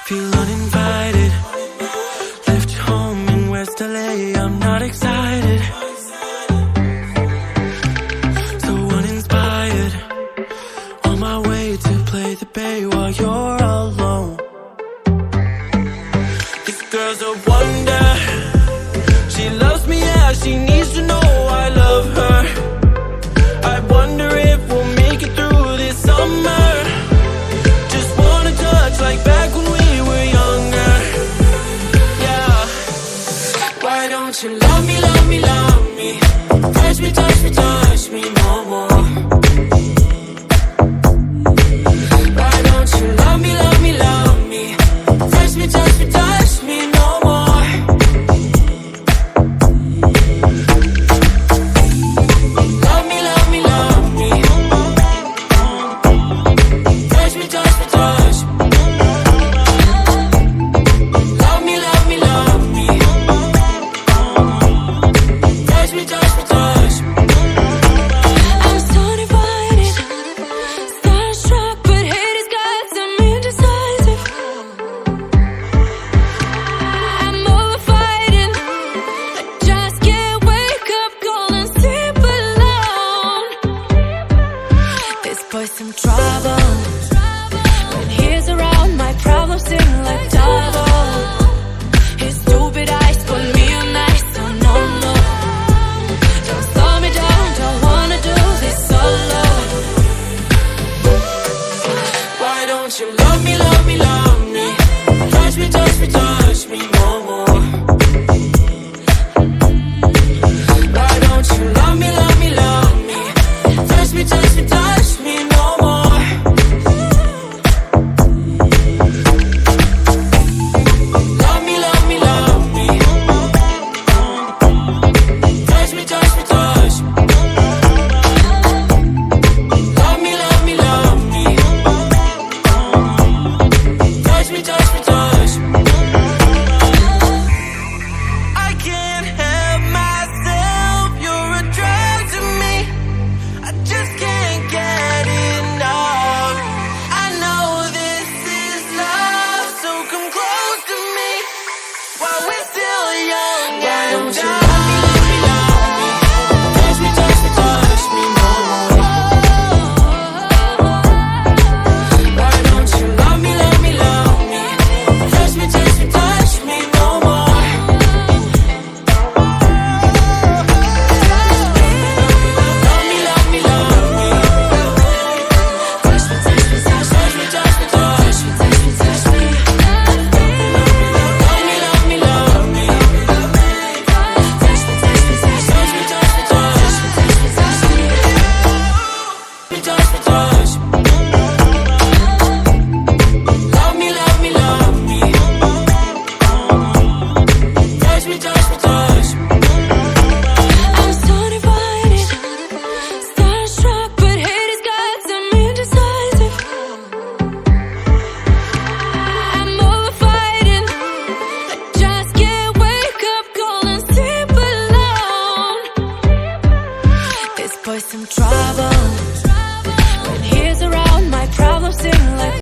Feel uninvited. Left home in West LA, I'm not excited. So uninspired. On my way to play the bay while you're alone. This girl's a wonder. She loves me, yeah, she needs to know I love her. I wonder if we'll make it through this summer. Just wanna touch like back when we were younger. Yeah. Why don't you love me, love me, love me? Touch me, touch me, touch me.